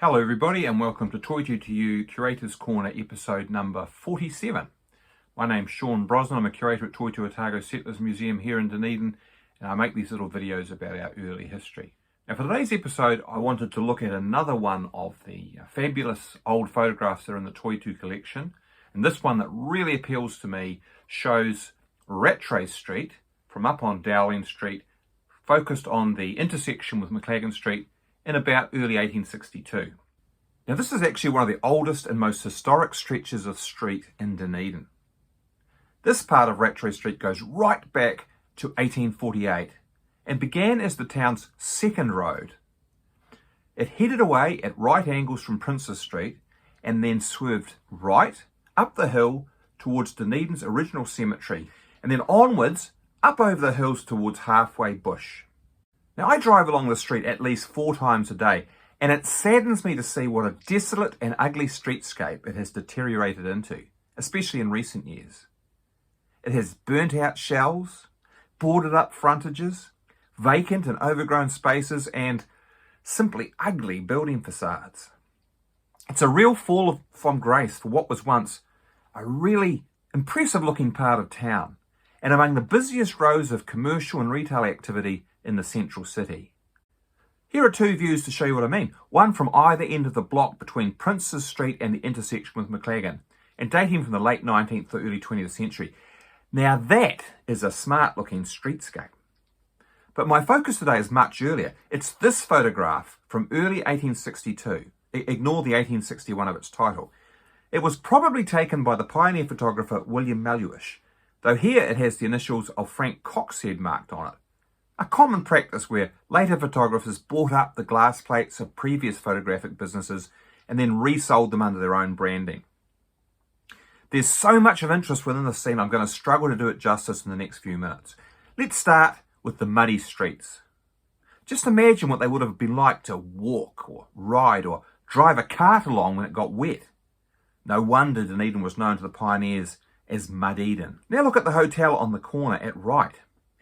Hello everybody and welcome to Toy to You Curator's Corner episode number 47. My name's Sean Brosnan. I'm a curator at Toy to Otago Settlers Museum here in Dunedin, and I make these little videos about our early history. Now for today's episode I wanted to look at another one of the fabulous old photographs that are in the Toy to collection, and this one that really appeals to me shows Rattray Street from up on Dowling Street, focused on the intersection with Maclagan Street in about early 1862. Now this is actually one of the oldest and most historic stretches of street in Dunedin. This part of Rattray Street goes right back to 1848 and began as the town's second road. It headed away at right angles from Princes Street and then swerved right up the hill towards Dunedin's original cemetery and then onwards up over the hills towards Halfway Bush. Now I drive along the street at least 4 times a day, and it saddens me to see what a desolate and ugly streetscape it has deteriorated into, especially in recent years. It has burnt out shells, boarded up frontages, vacant and overgrown spaces, and simply ugly building facades. It's a real fall from grace for what was once a really impressive looking part of town, and among the busiest rows of commercial and retail activity in the central city. Here are 2 views to show you what I mean. One from either end of the block between Princes Street and the intersection with Maclagan, and dating from the late 19th to early 20th century. Now that is a smart looking streetscape. But my focus today is much earlier. It's this photograph from early 1862. Ignore the 1861 of its title. It was probably taken by the pioneer photographer William Malluish, though here it has the initials of Frank Coxhead marked on it. A common practice where later photographers bought up the glass plates of previous photographic businesses and then resold them under their own branding. There's so much of interest within the scene, I'm going to struggle to do it justice in the next few minutes. Let's start with the muddy streets. Just imagine what they would have been like to walk or ride or drive a cart along when it got wet. No wonder Dunedin was known to the pioneers as Mud Eden. Now look at the hotel on the corner at right.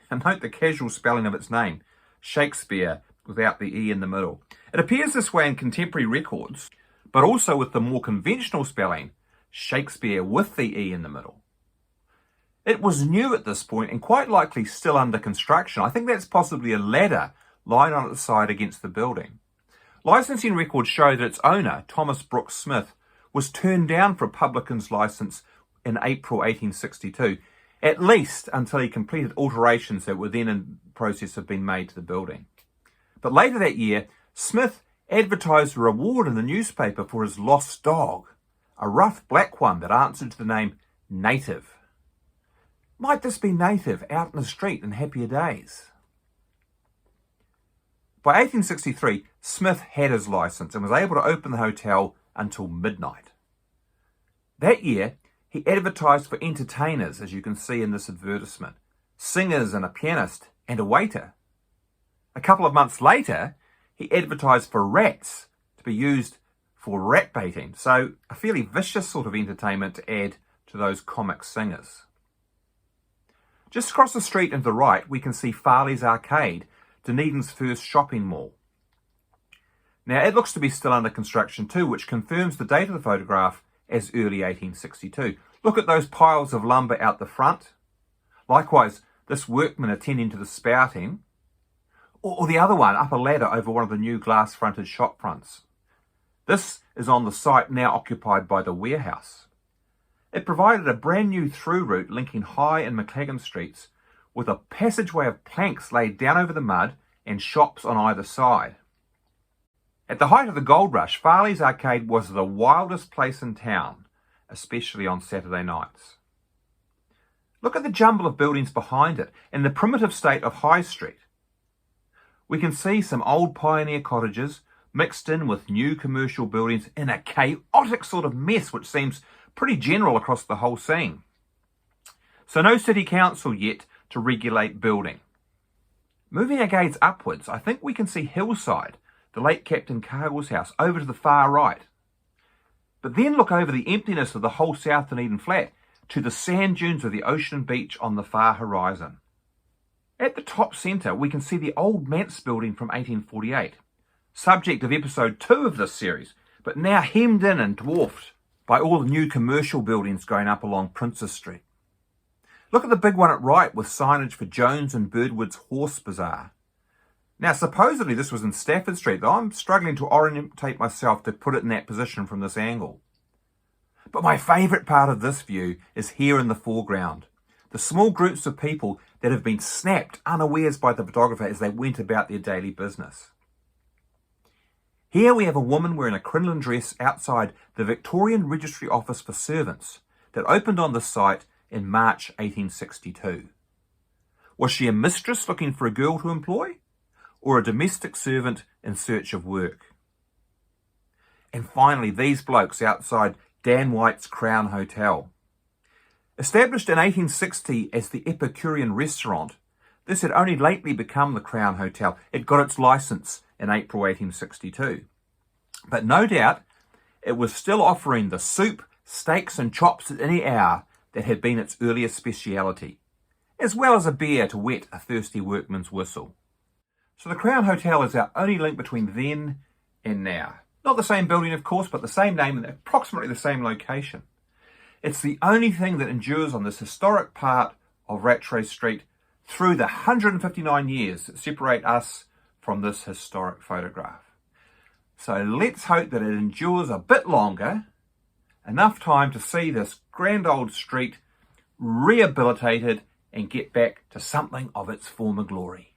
And note the casual spelling of its name, Shakespeare, without the E in the middle. It appears this way in contemporary records, but also with the more conventional spelling, Shakespeare with the E in the middle. It was new at this point and quite likely still under construction. I think that's possibly a ladder lying on its side against the building. Licensing records show that its owner, Thomas Brooks Smith, was turned down for a publican's license in April 1862, at least until he completed alterations that were then in process of being made to the building. But later that year, Smith advertised a reward in the newspaper for his lost dog, a rough black one that answered to the name Native. Might this be Native out in the street in happier days? By 1863, Smith had his license and was able to open the hotel until midnight. That year, he advertised for entertainers, as you can see in this advertisement, singers and a pianist and a waiter. A couple of months later, he advertised for rats to be used for rat baiting, so a fairly vicious sort of entertainment to add to those comic singers. Just across the street and to the right, we can see Farley's Arcade, Dunedin's first shopping mall. Now, it looks to be still under construction too, which confirms the date of the photograph as early 1862. Look at those piles of lumber out the front. Likewise, this workman attending to the spouting. Or the other one, up a ladder over one of the new glass-fronted shop fronts. This is on the site now occupied by the warehouse. It provided a brand new through route linking High and Maclagan Streets with a passageway of planks laid down over the mud and shops on either side. At the height of the gold rush, Farley's Arcade was the wildest place in town, especially on Saturday nights. Look at the jumble of buildings behind it and the primitive state of High Street. We can see some old pioneer cottages mixed in with new commercial buildings in a chaotic sort of mess which seems pretty general across the whole scene. So no city council yet to regulate building. Moving our gaze upwards, I think we can see Hillside, the late Captain Cargill's house, over to the far right. But then look over the emptiness of the whole South Dunedin flat to the sand dunes of the ocean beach on the far horizon. At the top centre, we can see the old manse building from 1848, subject of episode 2 of this series, but now hemmed in and dwarfed by all the new commercial buildings going up along Princes Street. Look at the big one at right with signage for Jones and Birdwood's Horse Bazaar. Now, supposedly this was in Stafford Street, though I'm struggling to orientate myself to put it in that position from this angle. But my favourite part of this view is here in the foreground. The small groups of people that have been snapped unawares by the photographer as they went about their daily business. Here we have a woman wearing a crinoline dress outside the Victorian Registry Office for Servants that opened on this site in March 1862. Was she a mistress looking for a girl to employ, or a domestic servant in search of work? And finally, these blokes outside Dan White's Crown Hotel. Established in 1860 as the Epicurean restaurant, this had only lately become the Crown Hotel. It got its licence in April 1862. But no doubt, it was still offering the soup, steaks and chops at any hour that had been its earlier speciality, as well as a beer to wet a thirsty workman's whistle. So the Crown Hotel is our only link between then and now. Not the same building, of course, but the same name and approximately the same location. It's the only thing that endures on this historic part of Rattray Street through the 159 years that separate us from this historic photograph. So let's hope that it endures a bit longer, enough time to see this grand old street rehabilitated and get back to something of its former glory.